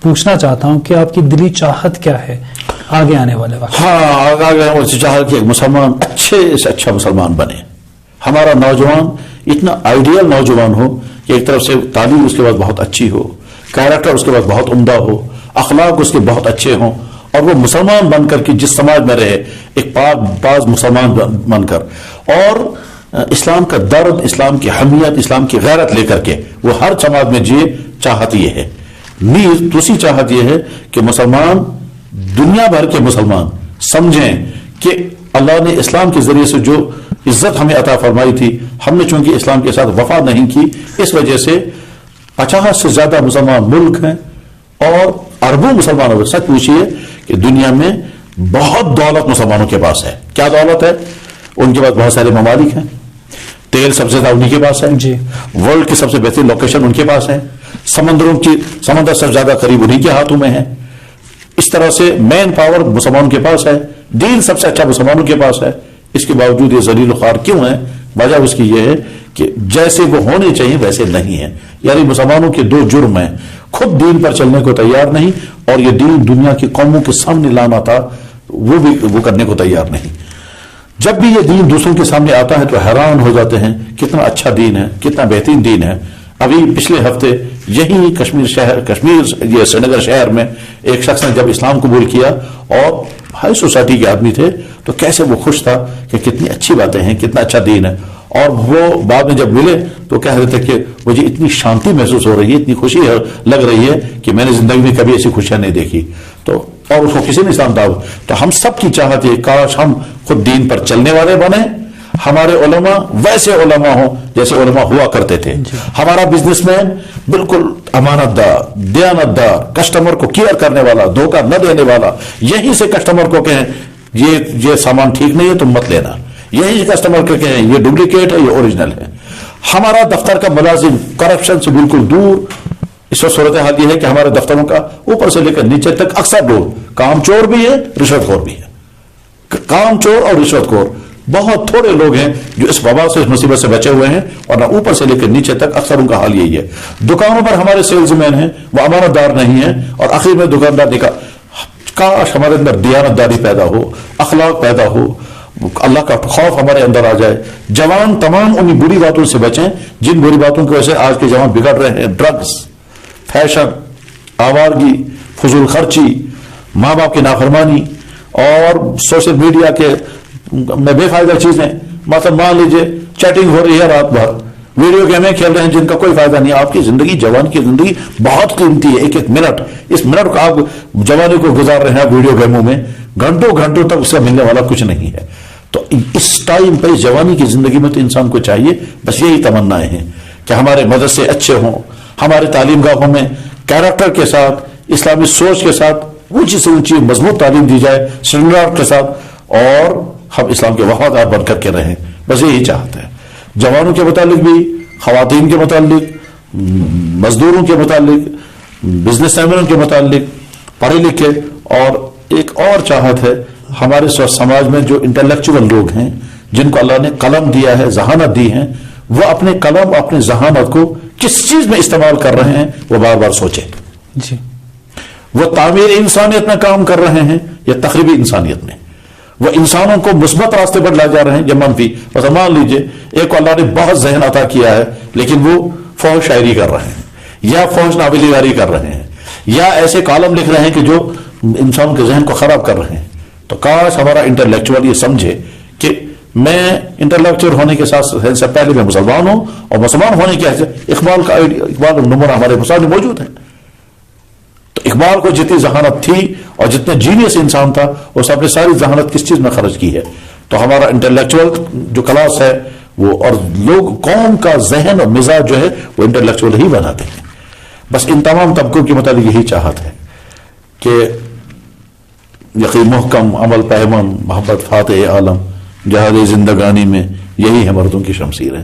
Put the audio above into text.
پوچھنا چاہتا ہوں کہ آپ کی دلی چاہت کیا ہے آگے آنے والے وقت؟ ہاں، آگے چاہت کہ ایک مسلمان اچھے سے اچھا مسلمان بنے. ہمارا نوجوان اتنا آئیڈیل نوجوان ہو کہ ایک طرف سے تعلیم اس کے بعد بہت اچھی ہو، کیریکٹر اس کے بعد بہت عمدہ ہو، اخلاق اس کے بہت اچھے ہوں، اور وہ مسلمان بن کر کے جس سماج میں رہے ایک پاک باز مسلمان بن کر، اور اسلام کا درد، اسلام کی حمیت، اسلام کی غیرت لے کر کے وہ ہر سماج میں جیے. چاہت یہ ہے. نیز دوسری چاہت یہ ہے کہ مسلمان، دنیا بھر کے مسلمان سمجھیں کہ اللہ نے اسلام کے ذریعے سے جو عزت ہمیں عطا فرمائی تھی، ہم نے چونکہ اسلام کے ساتھ وفا نہیں کی، اس وجہ سے 50 سے زیادہ مسلمان ملک ہیں اور اربوں مسلمانوں. سچ پوچھیے کہ دنیا میں بہت دولت مسلمانوں کے پاس ہے. کیا دولت ہے؟ ان کے پاس بہت سارے ممالک ہیں، تیل سب سے زیادہ انہی کے پاس ہے جی، ورلڈ کی سب سے بہترین لوکیشن ان کے پاس ہے، سمندر سب سے زیادہ قریب انہی کے ہاتھوں میں ہے. اس طرح سے مین پاور مسلمانوں کے پاس ہے، دین سب سے اچھا مسلمانوں کے پاس ہے. اس کے باوجود یہ ذلیل و خوار کیوں ہیں؟ وجہ اس کی یہ ہے کہ جیسے وہ ہونے چاہیے ویسے نہیں ہیں. یعنی مسلمانوں کے دو جرم ہیں: خود دین پر چلنے کو تیار نہیں، اور یہ دین دنیا کی قوموں کے سامنے لانا تھا وہ بھی وہ کرنے کو تیار نہیں. جب بھی یہ دین دوسروں کے سامنے آتا ہے تو حیران ہو جاتے ہیں کتنا اچھا دین ہے، کتنا بہترین دین ہے. ابھی پچھلے ہفتے یہی کشمیر یہ سرینگر شہر میں ایک شخص نے جب اسلام قبول کیا اور ہائی سوسائٹی کے آدمی تھے تو کیسے وہ خوش تھا کہ کتنی اچھی باتیں ہیں، کتنا اچھا دین ہے. اور وہ بعد میں جب ملے تو کہہ رہے تھے کہ مجھے اتنی شانتی محسوس ہو رہی ہے، اتنی خوشی لگ رہی ہے کہ میں نے زندگی میں کبھی ایسی خوشیاں نہیں دیکھی. تو اور اس کو کسی نے اسلام دعوت. تو ہم سب کی چاہت ہے کاش ہم خود دین پر چلنے والے بنیں، ہمارے علماء ویسے علماء ہوں جیسے علماء ہوا کرتے تھے. ہمارا بزنس مین بالکل امانت دار، دیانت دار، کسٹمر کو کیئر کرنے والا، دھوکہ نہ دینے والا. یہیں سے کسٹمر کو کہیں یہ سامان ٹھیک نہیں ہے تم مت لینا، یہیں سے کسٹمر کو کہیں یہ ڈپلیکیٹ ہے یہ اوریجنل ہے. ہمارا دفتر کا ملازم کرپشن سے بالکل دور. اس وقت صورتحال یہ ہے کہ ہمارے دفتروں کا اوپر سے لے کر نیچے تک اکثر لوگ کام چور بھی ہے، رشوت خور بھی ہے. کام چور اور رشوت خور بہت تھوڑے لوگ ہیں جو اس وبا سے، اس مصیبت سے بچے ہوئے ہیں، اور نہ اوپر سے لے کر نیچے تک اکثر ان کا حال یہی ہے. دکانوں پر ہمارے سیلز مین ہیں وہ امانت دار نہیں ہیں، اور آخر میں دکاندار نے کہا کاش ہمارے اندر دیانت داری پیدا ہو، اخلاق پیدا ہو، اللہ کا خوف ہمارے اندر آ جائے. جوان تمام انہیں بری باتوں سے بچیں جن بری باتوں کی وجہ سے آج کے جوان بگڑ رہے ہیں. ڈرگز، فیشن، آوارگی، فضول خرچی، ماں باپ کی نافرمانی، اور سوشل میڈیا کے میں بے فائدہ چیزیں. مثلا مان لیجیے چیٹنگ ہو رہی ہے رات بھر، ویڈیو گیمیں کھیل رہے ہیں جن کا کوئی فائدہ نہیں. آپ کی زندگی، جوان کی زندگی بہت قیمتی ہے. ایک ایک منٹ، اس منٹ کو آپ جوانی کو گزار رہے ہیں ویڈیو گیموں میں، گھنٹوں گھنٹوں تک اس سے ملنے والا کچھ نہیں ہے. تو اس ٹائم پہ، اس جوانی کی زندگی میں تو انسان کو چاہیے بس یہی تمنائیں ہیں کہ ہمارے مدرسے اچھے ہوں، ہمارے تعلیم گاہوں میں کیریکٹر کے ساتھ، اسلامی سوچ کے ساتھ اونچی سے اونچی مضبوط تعلیم دی جائے اسٹینڈرڈ کے ساتھ، اور ہم اسلام کے وفادار بن کر کے رہیں. بس یہی چاہتے ہیں. جوانوں کے متعلق بھی، خواتین کے متعلق، مزدوروں کے متعلق، بزنس مینوں کے متعلق، پڑھے لکھے. اور ایک اور چاہت ہے ہمارے سماج میں جو انٹلیکچوئل لوگ ہیں جن کو اللہ نے قلم دیا ہے، ذہانت دی ہے، وہ اپنے قلم، اپنے ذہانت کو کس چیز میں استعمال کر رہے ہیں وہ بار بار سوچیں. جی، وہ تعمیر انسانیت میں کام کر رہے ہیں یا تخریبی انسانیت میں؟ وہ انسانوں کو مثبت راستے پر لا جا رہے ہیں یا منفی؟ بس مان لیجئے ایک کو اللہ نے بہت ذہن عطا کیا ہے لیکن وہ فحش شاعری کر رہے ہیں یا فحش ناولنگاری کر رہے ہیں یا ایسے کالم لکھ رہے ہیں کہ جو انسانوں کے ذہن کو خراب کر رہے ہیں. تو کاش ہمارا انٹلیکچوئل یہ سمجھے کہ میں انٹلیکچوئل ہونے کے ساتھ سے پہلے میں مسلمان ہوں، اور مسلمان ہونے کی حیثیت اقبال کا نمونہ ہمارے مسائل موجود ہے. تو اقبال کو جتنی ذہانت تھی اور جتنے جینیس انسان تھا اس اپنی ساری ذہانت کس چیز میں خرچ کی ہے. تو ہمارا انٹلیکچوئل جو کلاس ہے وہ، اور لوگ قوم کا ذہن اور مزاج جو ہے وہ انٹلیکچوئل ہی بناتے ہیں. بس ان تمام طبقوں کے متعلق یہی چاہت ہے کہ یقین محکم، عمل پیمن، محبت فاتح عالم، جہاد زندگانی میں یہی ہے مردوں کی شمشیر ہے.